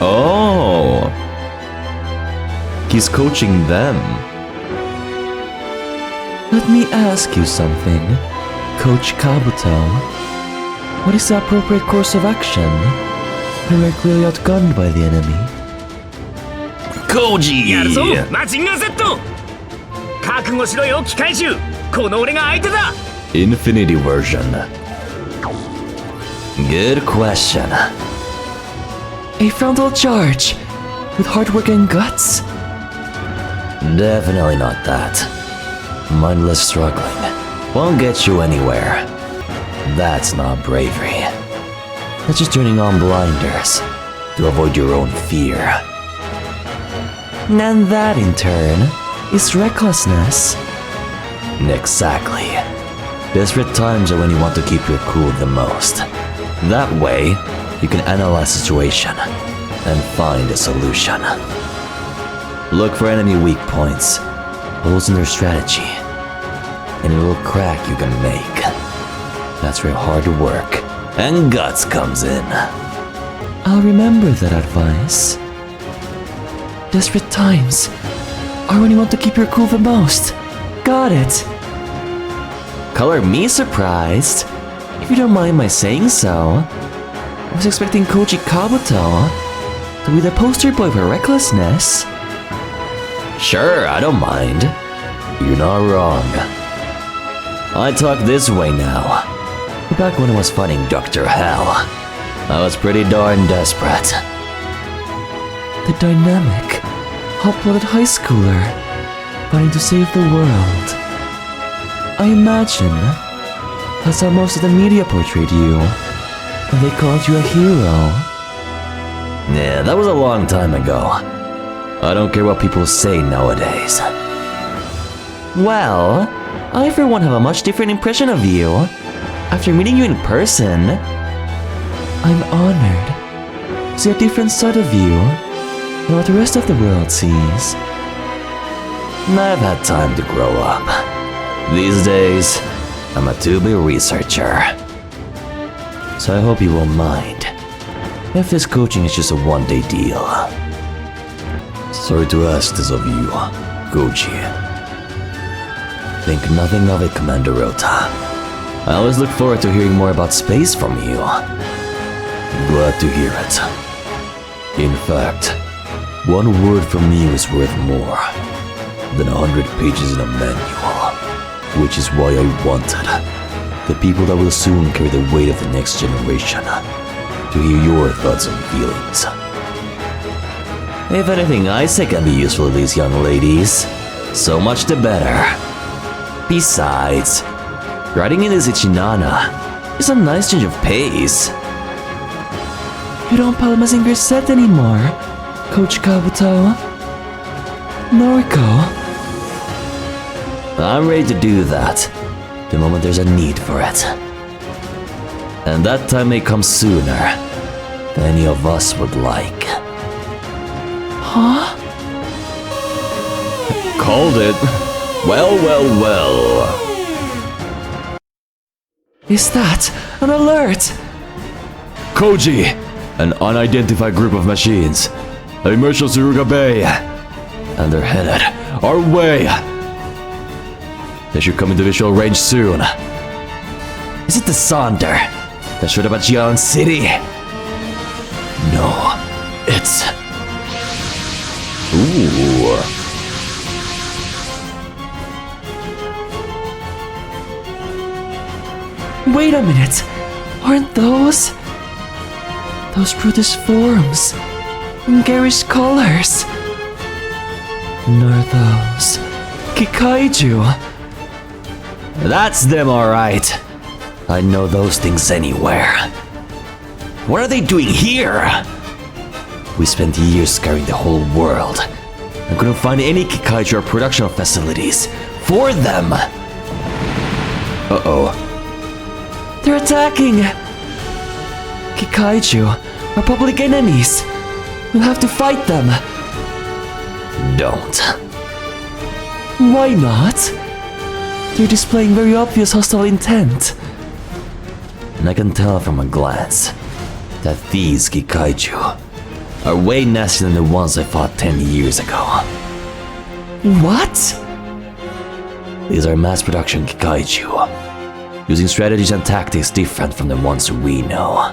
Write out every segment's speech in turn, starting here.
Oh. He's coaching them. Let me ask you something, Coach Kabuto. What is the appropriate course of action when we're clearly outgunned by the enemy? Koji! やるぞマジンガー Z! 覚悟しろよ機械獣この俺が相手だ Infinity version. Good question. A frontal charge with hard work and guts? Definitely not that. Mindless struggling won't get you anywhere. That's not bravery. That's just turning on blinders to avoid your own fear. And that, in turn, is recklessness. Exactly. Desperate times are when you want to keep your cool the most. That way, you can analyze the situation and find a solution. Look for enemy weak points, holes in their strategy, any little crack you can make. That's where hard work and guts comes in. I'll remember that advice. Desperate times are when you want to keep your cool the most. Got it. Color me surprised. If you don't mind my saying so, I was expecting Koji Kabuto to be the poster boy for recklessness. Sure, I don't mind. You're not wrong. I talk this way now. But back when I was fighting Dr. Hell, I was pretty darn desperate. The dynamic, hot-blooded high schooler fighting to save the world. I imagine that's how most of the media portrayed you when they called you a hero. Yeah, that was a long time ago. I don't care what people say nowadays. Well, I for one have a much different impression of you. After meeting you in person, I'm honored to see a different side of you than what the rest of the world sees. I've had time to grow up. These days, I'm a 2B researcher. So I hope you won't mind if this coaching is just a one-day deal. Sorry to ask this of you, Goji. Think nothing of it, Commander Rota. I always look forward to hearing more about space from you. Glad to hear it. In fact, one word from you is worth more than 100 pages in a manual, which is why I wanted the people that will soon carry the weight of the next generation to hear your thoughts and feelings. If anything I say can be useful to these young ladies, so much the better. Besides, riding in this Ichinana is a nice change of pace. You don't pile Mazinger Z anymore, Coach Kabuto. Noriko. I'm ready to do that the moment there's a need for it. And that time may come sooner than any of us would like. Huh? Called it. Well, well, well. Is that an alert? Koji! An unidentified group of machines. Emerged from Suruga Bay. And they're headed our way. They should come into visual range soon. Is it the Sonder that showed up at Jian City? No, it's... Ooh. Wait a minute. Aren't those brutish forms and garish colors? Nor those Kikaiju. That's them, alright. I know those things anywhere. What are they doing here? We spent years scouring the whole world and couldn't find any Kikaiju or production facilities for them. Uh-oh. They're attacking! Kikaiju are public enemies. We'll have to fight them. Don't. Why not? They're displaying very obvious hostile intent. And I can tell from a glance that these Kikaiju are way nastier than the ones I fought 10 years ago. What? These are mass production Kikaiju, using strategies and tactics different from the ones we know.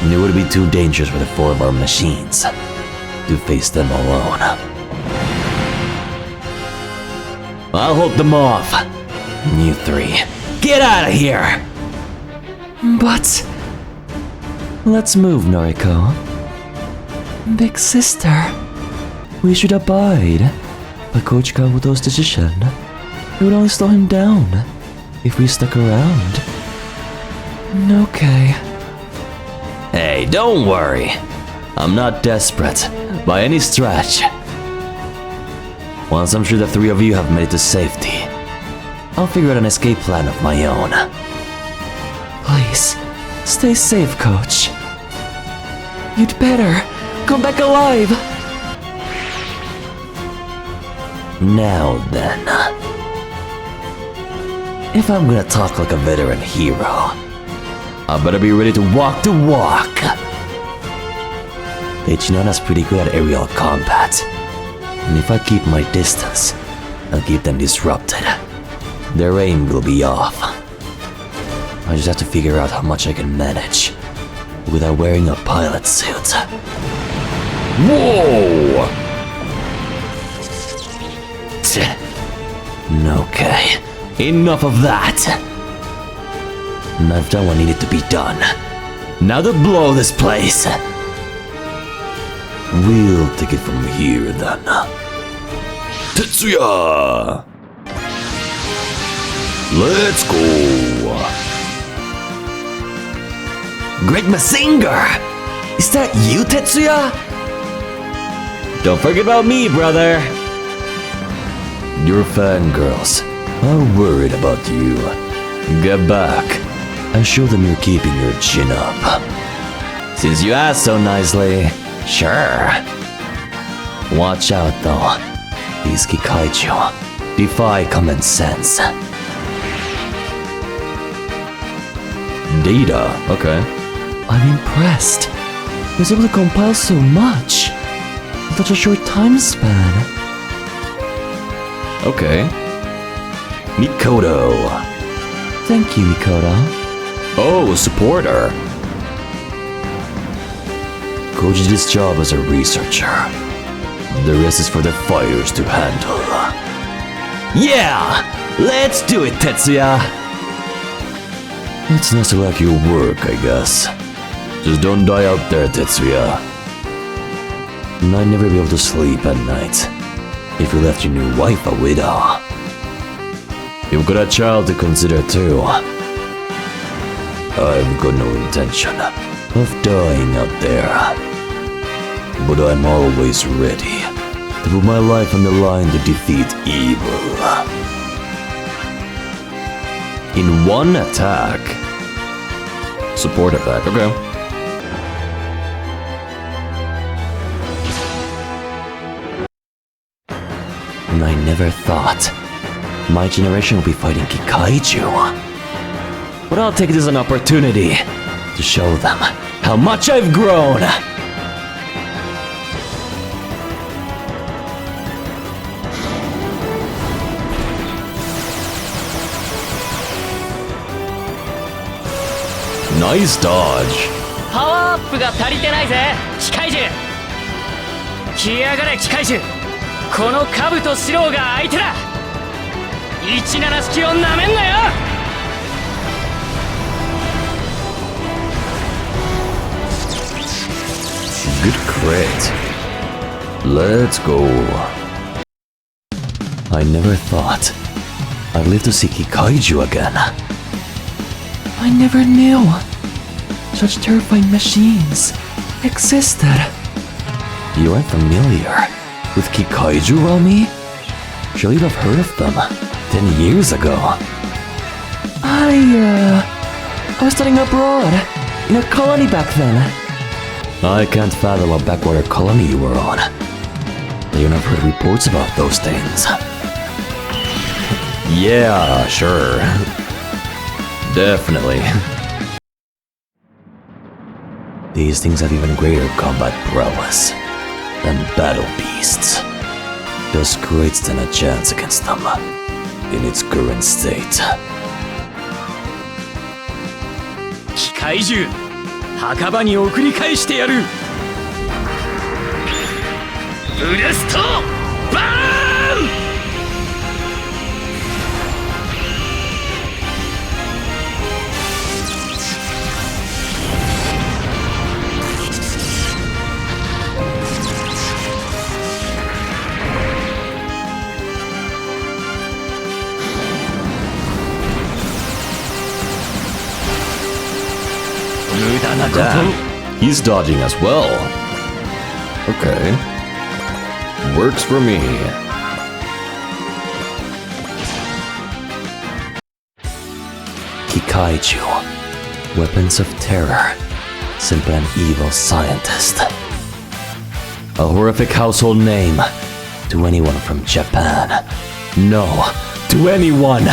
And it would be too dangerous for the 4 of our machines to face them alone. I'll hold them off. You 3, get out of here! But... Let's move, Noriko. Big sister. We should abide by Coach Kabuto's decision. It would only slow him down if we stuck around. Okay. Hey, don't worry. I'm not desperate by any stretch. Once I'm sure the 3 of you have made it to safety, I'll figure out an escape plan of my own. Please, stay safe, Coach. You'd better come back alive. Now then. If I'm gonna talk like a veteran hero, I better be ready to walk the walk. Ichinona's pretty good at aerial combat, and if I keep my distance, I'll keep them disrupted. Their aim will be off. I just have to figure out how much I can manage without wearing a pilot suit. Whoa! Okay, enough of that. And I've done what needed to be done. Now to blow this place. We'll take it from here then. Tetsuya! Let's go! Great Mazinger! Is that you, Tetsuya? Don't forget about me, brother! Your fangirls are worried about you. Get back and show them you're keeping your chin up. Since you asked so nicely, sure. Watch out though. These Kikaiju defy common sense. Data, okay. I'm impressed. He was able to compile so much in such a short time span. Okay. Mikoto. Thank you, Mikoto. Oh, supporter. Koji did his job as a researcher. The rest is for the fighters to handle. Yeah! Let's do it, Tetsuya! It's nice to like your work, I guess. Just don't die out there, Tetsuya. And I'd never be able to sleep at night if you left your new wife a widow. You've got a child to consider too. I've got no intention of dying out there. But I'm always ready to put my life on the line to defeat evil. In one attack. Support attack, okay. And I never thought my generation would be fighting Kikaiju. But I'll take this as an opportunity to show them how much I've grown. Nice dodge. パワーアップが足りてないぜ機械獣。来やがれ機械獣。この兜四郎が相手だ。17式をなめんなよ。Good crit. Let's go. I never thought I'd live to see Kikaiju again. I never knew such terrifying machines existed. You aren't familiar with Kikaiju, Rami? Surely you'd have heard of them 10 years ago. I was studying abroad in a colony back then. I can't fathom what backwater colony you were on. You've never heard reports about those things. Yeah, sure. Definitely. These things have even greater combat prowess than battle beasts. Just great stand a chance against them in its current state. 機械獣墓場に送り返してやる。ブレストバーン。無駄なこと。 He's dodging as well. Okay. Works for me. Kikaiju. Weapons of terror. Simply an evil scientist. A horrific household name to anyone from Japan. No, to anyone.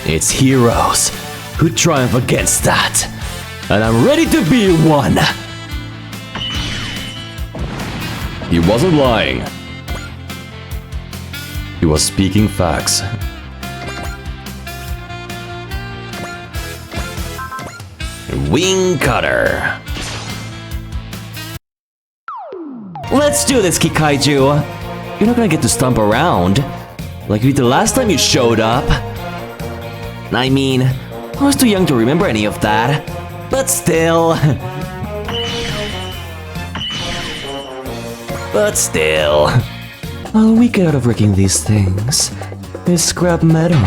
It's heroes who triumph against that. And I'm ready to be one. He wasn't lying. He was speaking facts. Wing Cutter. Let's do this, Kikaiju. You're not gonna get to stomp around like you did the last time you showed up. I mean, I was too young to remember any of that. But still. All we get out of wrecking these things is scrap metal.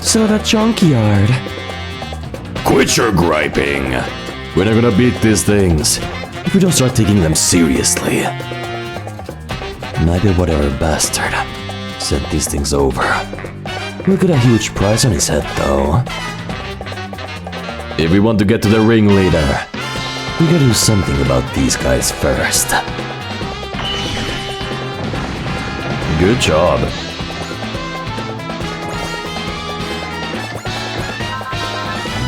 So at a junkyard. Quit your griping. We're not gonna beat these things if we don't start taking them seriously. Maybe whatever bastard sent these things over will get a huge price on his head, though. If we want to get to the ringleader, we gotta do something about these guys first. Good job.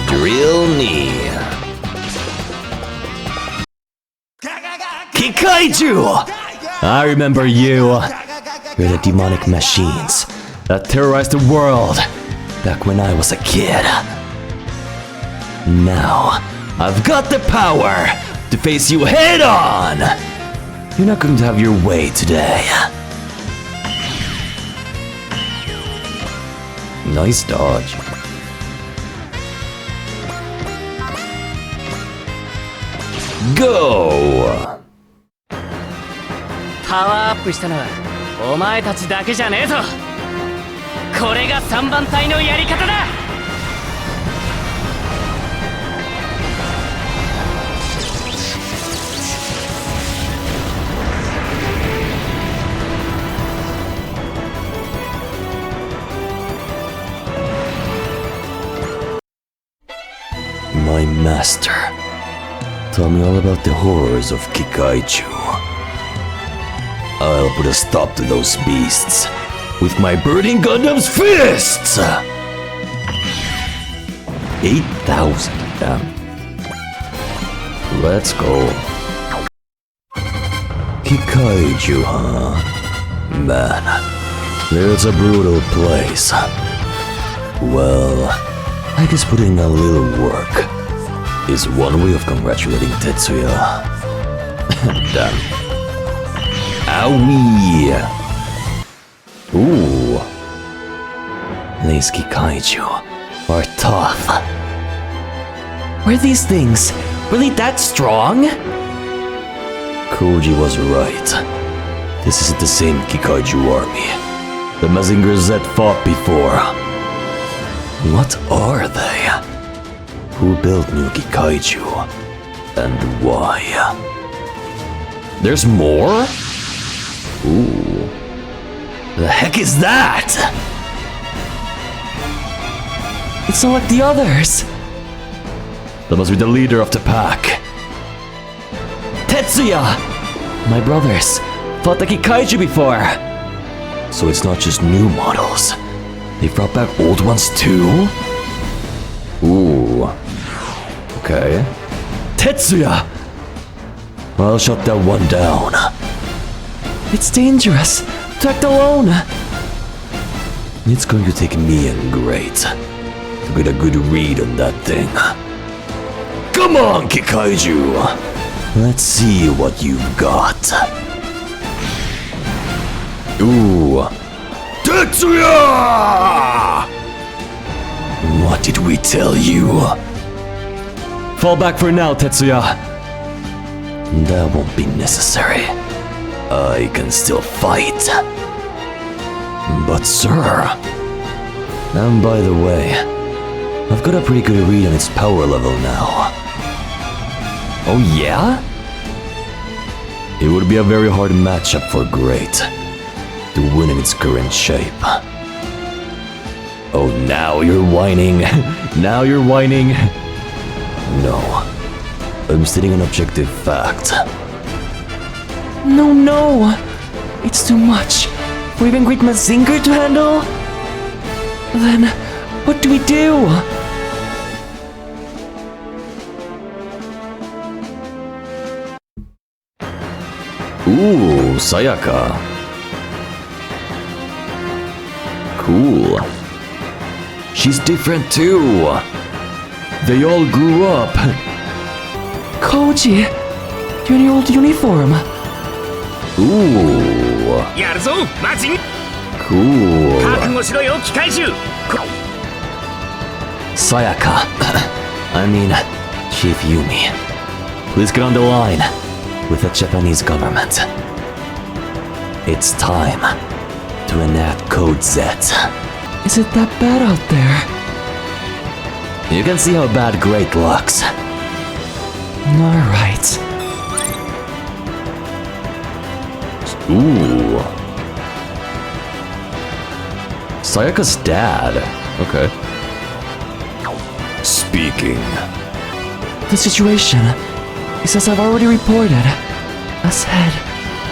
Drill knee. Kikaiju! I remember you. You're the demonic machines that terrorized the world back when I was a kid. Now, I've got the power to face you head on! You're not going to have your way today. Nice dodge. Go! パワーアップしたのはお前たちだけじゃねえぞ。これが3番隊のやり方だ。My master. Tell me all about the horrors of Kikaiju. I'll put a stop to those beasts with my burning Gundam's fists! 8,000 of them. Let's go. Kikaiju, huh? Man, it's a brutal place. Well, I guess putting a little work is one way of congratulating Tetsuya. Damn. Owie! Ooh. These Kikaiju are tough. Were these things really that strong? Koji was right. This isn't the same Kikaiju army the Mazinger Z fought before. What are they? Who built new Kikaiju? And why? There's more? Ooh. The heck is that? It's not like the others. That must be the leader of the pack. Tetsuya! My brothers fought the Kikaiju before. So it's not just new models. They brought back old ones too? Ooh. Okay. Tetsuya! I'll shut that one down. It's dangerous to act alone. It's going to take me and Great to get a good read on that thing. Come on, Kikaiju! Let's see what you've got. Ooh. Tetsuya! What did we tell you? Fall back for now, Tetsuya. That won't be necessary. I can still fight. But sir... And by the way, I've got a pretty good read on its power level now. Oh yeah? It would be a very hard matchup for Great to win in its current shape. Oh, now you're whining. Now you're whining. No, I'm stating an objective fact. No. It's too much for even Great Mazinger to handle. Then, what do we do? Ooh, Sayaka. Cool. She's different too. They all grew up. Koji, you're in your old uniform. Ooh, やるぞマジン cool. 覚悟しろよ機械獣 Sayaka. I mean, Chief Yumi. Please get on the line with the Japanese government. It's time to enact Code Z. Is it that bad out there? You can see how bad Great looks. Alright. Ooh. Sayaka's dad. Okay. Speaking. The situation is as I've already reported. As head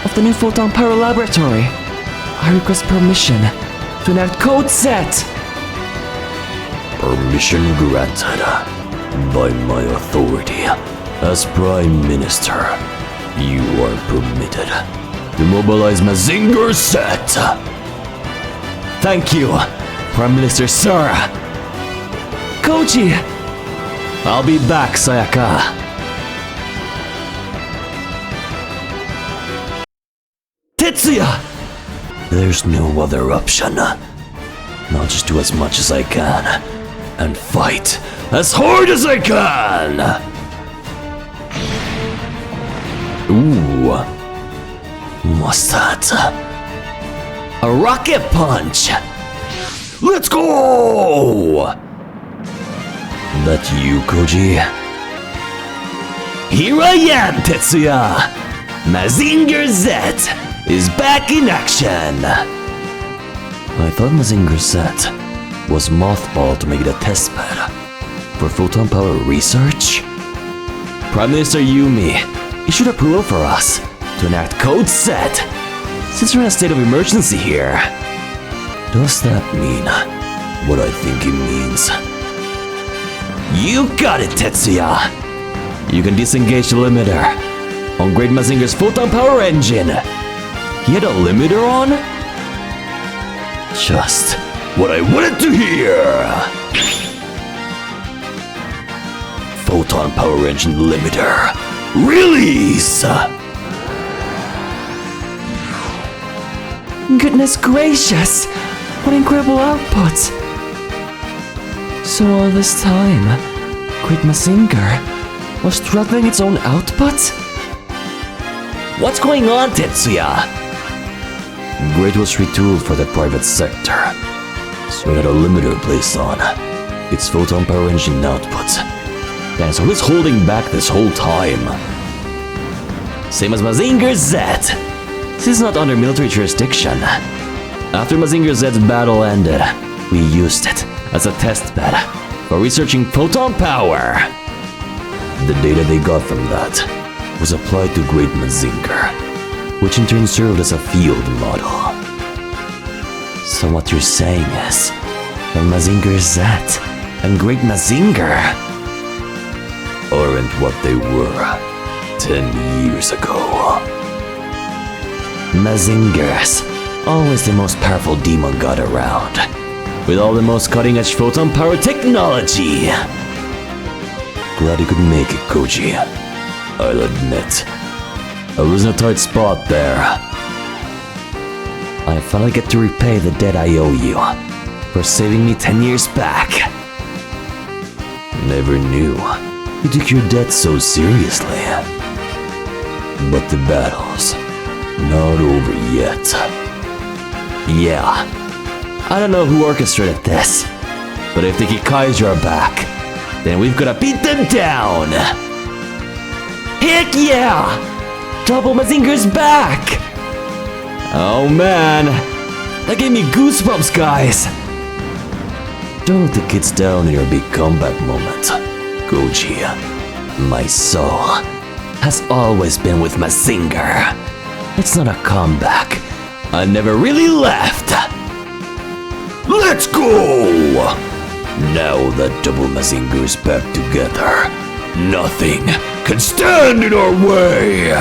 of the new Photon Power Laboratory, I request permission to enact Code Z. Permission granted by my authority. As Prime Minister, you are permitted to mobilize Mazinger Z. Thank you, Prime Minister Sir. Koji! I'll be back, Sayaka. Tetsuya! There's no other option. I'll just do as much as I can and fight as hard as I can. Ooh. What's that? A rocket punch! Let's go! That you, Koji? Here I am, Tetsuya! Mazinger Z is back in action! I thought Mazinger Z was mothballed to make it a test bed for photon power research? Prime Minister Yumi issued approval for us to enact Code Z since we're in a state of emergency here. Does that mean what I think it means? You got it, Tetsuya! You can disengage the limiter on Great Mazinger's photon power engine. He had a limiter on? Just what I wanted to hear! Photon power engine limiter. Release! Goodness gracious! What incredible output! So all this time, Great Mazinger was throttling its own output? What's going on, Tetsuya? Great was retooled for the private sector, so it had a limiter placed on its photon power engine output. And so it's holding back this whole time. Same as Mazinger Z. This is not under military jurisdiction. After Mazinger Z's battle ended, we used it as a test bed for researching photon power. The data they got from that was applied to Great Mazinger, which in turn served as a field model. So what you're saying is that Mazinger Z and Great Mazinger aren't what they were 10 years ago. Mazinger's always the most powerful demon god around, with all the most cutting-edge photon power technology. Glad you could make it, Koji. I'll admit, I was in a tight spot there. I finally get to repay the debt I owe you for saving me 10 years back. Never knew you took your debt so seriously. But the battle's not over yet. Yeah, I don't know who orchestrated this, but if the Kikaiju are back, then we've gotta beat them down! Heck yeah! Double Mazinger's back! Oh man, that gave me goosebumps, guys! Don't let the kids down in your big comeback moment, Koji. My soul has always been with Mazinger. It's not a comeback. I never really left. Let's go! Now that Double Mazinger's back together, nothing can stand in our way!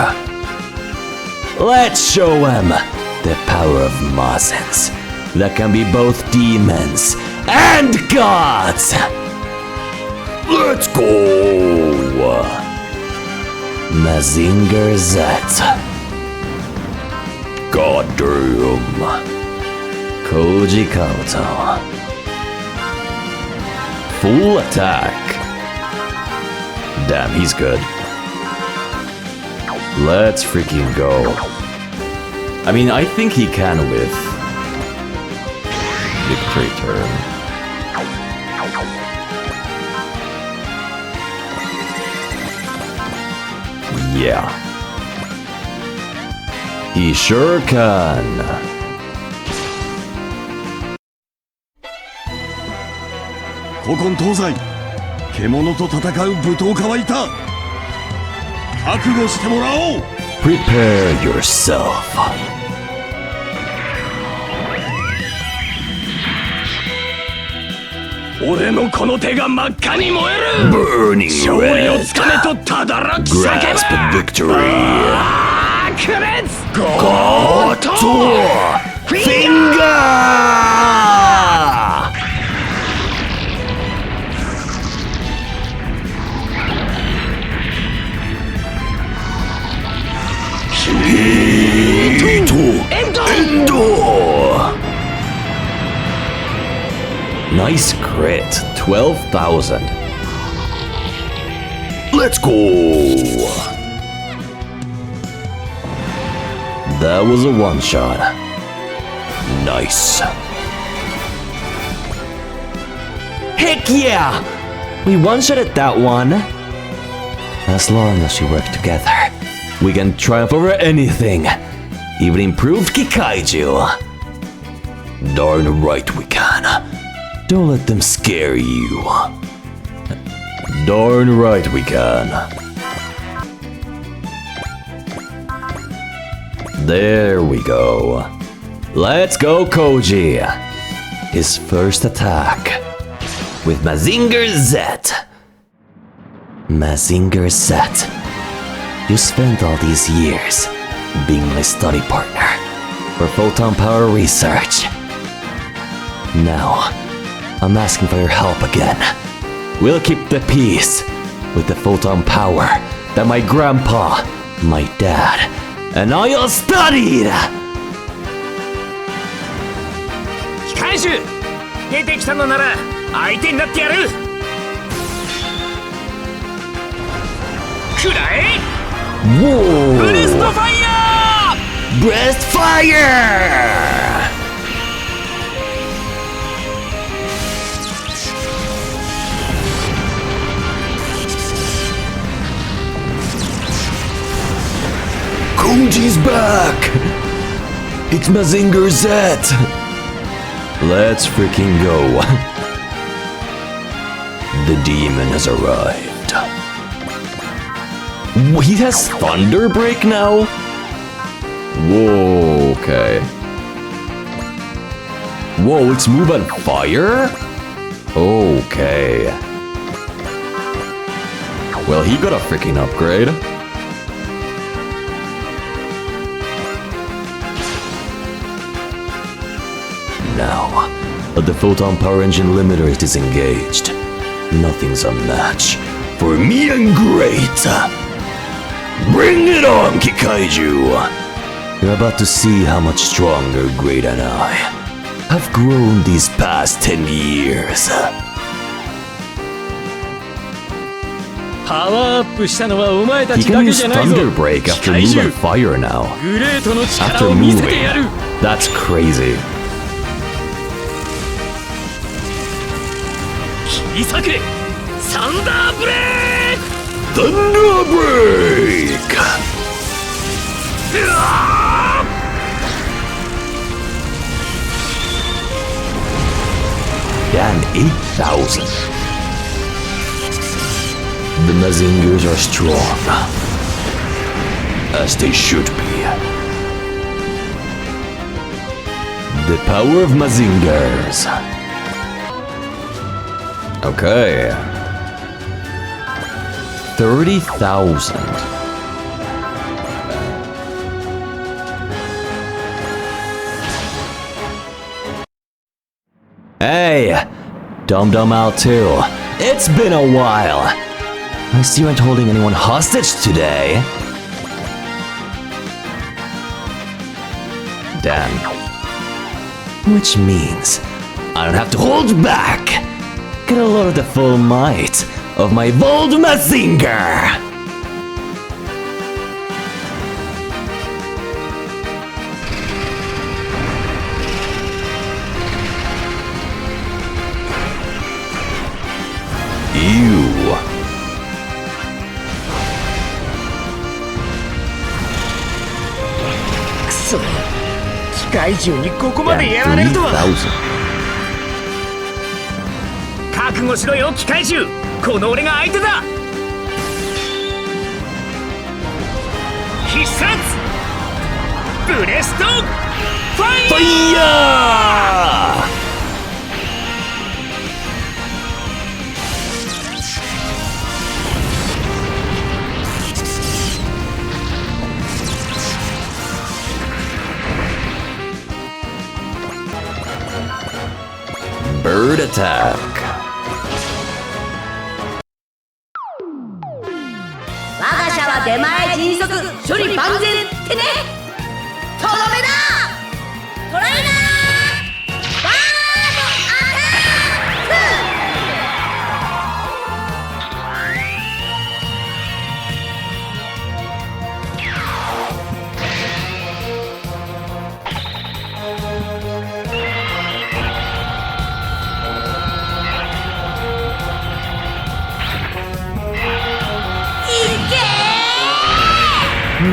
Let's show him the power of Mazins that can be both demons and gods! Let's go! Mazinger Z. Goddamn. Koji Kaoto. Full attack. Damn, he's good. Let's freaking go. I mean, I think he can with victory turn. Yeah. He sure can. 古今東西獣と戦う武闘家はいた覚悟してもらおう Prepare yourself. 俺のこの手が真っ赤に燃える Burning 勝利を red. つかめとただらき叫 Grasp べ victory. クレッツゴ Go ート to finger. Endo. Nice crit. 12,000. Let's go. That was a one shot. Nice. Heck yeah! We one-shotted that one. As long as we work together, we can triumph over anything. Even improved Kikaiju. Darn right we can. Don't let them scare you. Darn right we can. There we go. Let's go, Koji. His first attack with Mazinger Z. Mazinger Z. You spent all these years being my study partner for photon power research. Now, I'm asking for your help again. We'll keep the peace with the photon power that my grandpa, my dad, and I all studied! 機関手出てきたのなら相手になってやるくらえ Whoa! ブレストファイヤー Breast fire! Koji's back! It's Mazinger Z! Let's freaking go. The demon has arrived. He has Thunder Break now? Whoa, okay. Whoa, it's move on fire? Okay. Well, he got a freaking upgrade. Now, the photon power engine limiter is disengaged. Nothing's a match for me and Great. Bring it on, Kikaiju. You're about to see how much stronger Great and I have grown these past 10 years. パワーアップしたのはお前た He ちだ can け use じゃないぞ Thunder Break after 機械 moving 獣 fire now. グレートの After 力を見せて moving. やる That's crazy. 切り裂けサンダーブレーク Thunder Break! Damn, 8,000. The Mazingers are strong. As they should be. The power of Mazingers. Okay. 30,000. Hey! Dum Dum out too. It's been a while. I see you aren't holding anyone hostage today. Damn. Which means I don't have to hold back. Get a load of the full might of my Volt Mazinger. You. くそ機械獣にここまでやられるとは 3,000. 覚悟しろよ機械獣この俺が相手だ必殺ブレストファイヤー Bird attack. 我が社は出前迅速処理万全ってねとどめだトライナーバードアター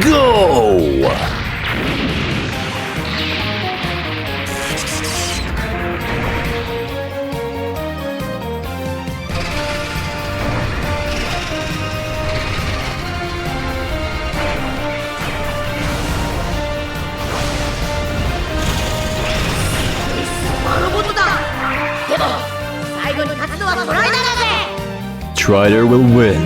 Go! Strider will win.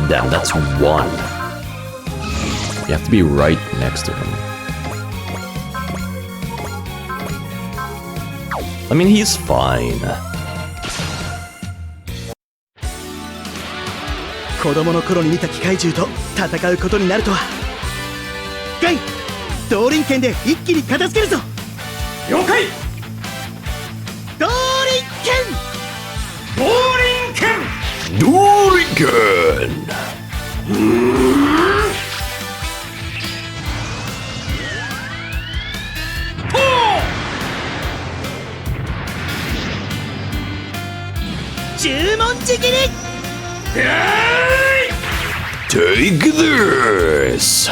Damn, that's one. You have to be right next to him. I mean, he's fine. 子供の頃に見た機械獣と戦うことになるとは。ガイ、動輪剣で一気に片付けるぞ。了解動輪剣。ボーリン剣 Doriken! 十文字切り。 Take this!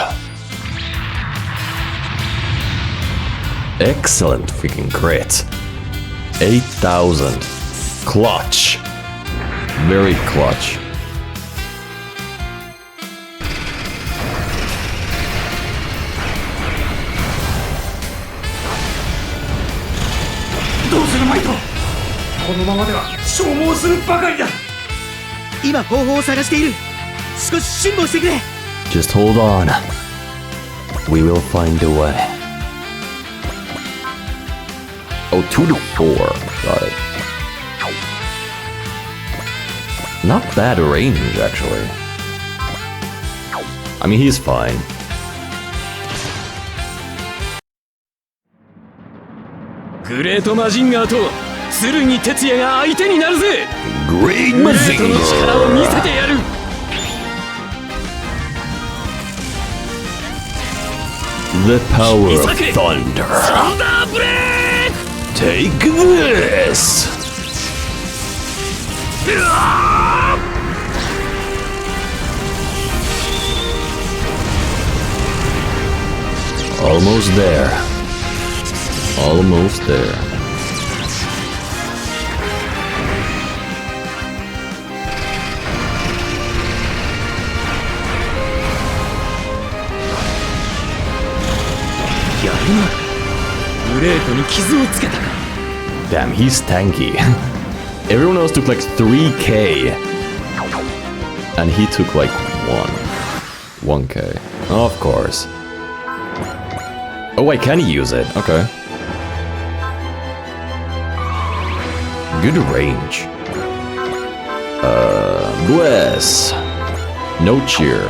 Excellent freaking crit. 8,000. Clutch. Very clutch. このままでは消耗するばかりだ。今方法を探している。少し辛抱してくれ。 Just hold on. We will find a way. Oh, 2 to 4. Got it. Not bad range, actually. I mean, he's fine. Great Mazinger と剣哲也が相手になるぜ。 Great グレートの力を見せてやる。 The power of サ thunder. ンダーブレー Take this. ク。うわ Almost there. Almost there. Damn, he's tanky. Everyone else took like 3k. And he took like 1k. Of course. Oh wait, can he use it? Okay. Good range. Bless. No cheer.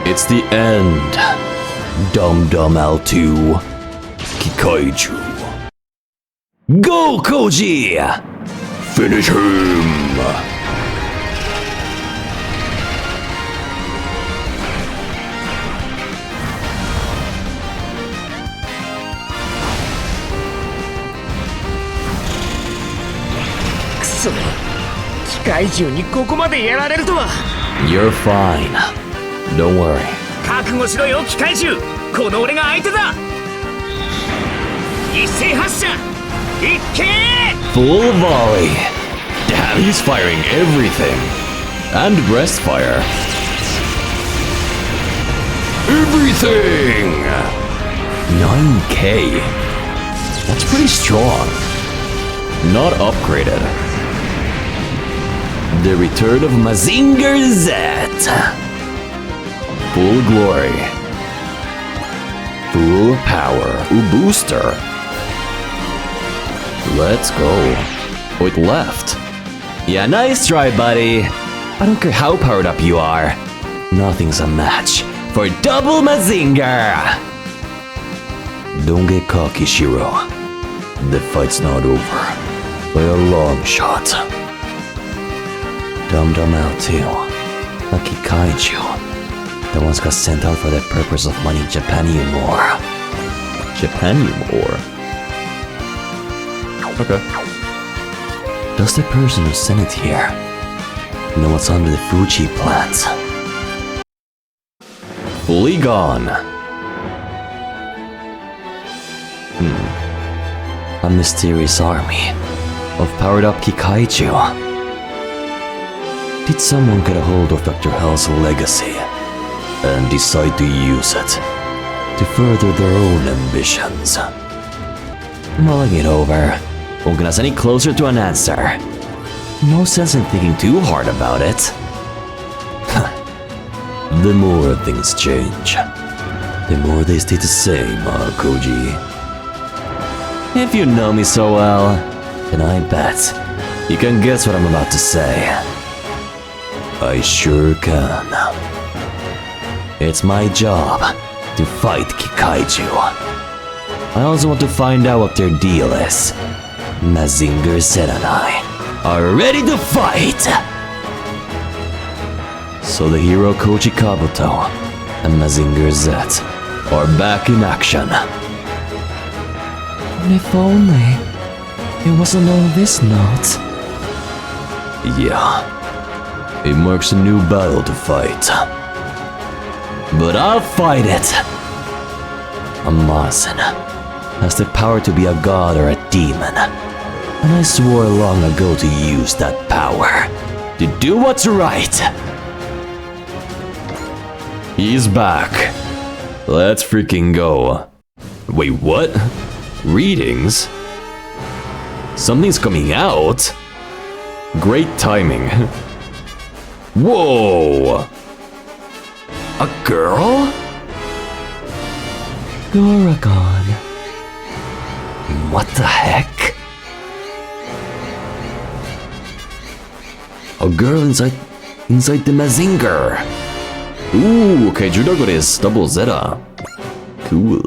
It's the end. Dum Dum L2. Kikaiju. Go, Koji! Finish him! You're fine. Don't worry. 覚悟しろよ機械獣。この俺が相手だ。一斉発射。いけー。 Full volley. Damn, he's firing everything. And breast fire. Everything! 9k. That's pretty strong. Not upgraded. The return of Mazinger Z. Full glory. Full power. Ooh, booster. Let's go. Oh, it left. Yeah, nice try, buddy. I don't care how powered up you are. Nothing's a match for double Mazinger. Don't get cocky, Shiro. The fight's not over. By a long shot. Dum Dum L2. Lucky Kaiju. The ones got sent out for the purpose of mining Japanium ore. Japanium ore? Okay. Does the person who sent it here know what's under the Fuji plant? Fully gone. A mysterious army of powered-up Kikaiju. Did someone get a hold of Dr. Hell's legacy and decide to use it to further their own ambitions? Mulling it over won't get us any closer to an answer. No sense in thinking too hard about it. The more things change, the more they stay the same, Koji. If you know me so well, then I bet you can guess what I'm about to say. I sure can. It's my job to fight Kikaiju. I also want to find out what their deal is. Mazinger Z and I are ready to fight! So the hero Koji Kabuto and Mazinger Z are back in action. And if only it wasn't on this note. Yeah, it marks a new battle to fight. But I'll fight it! Amazen has the power to be a god or a demon. And I swore long ago to use that power to do what's right. He's back. Let's freaking go. Wait, what? Readings? Something's coming out? Great timing. Whoa! A girl? Goragon. What the heck? A girl inside the Mazinger. Ooh, Kaiju Doggo is double Zeta. Cool.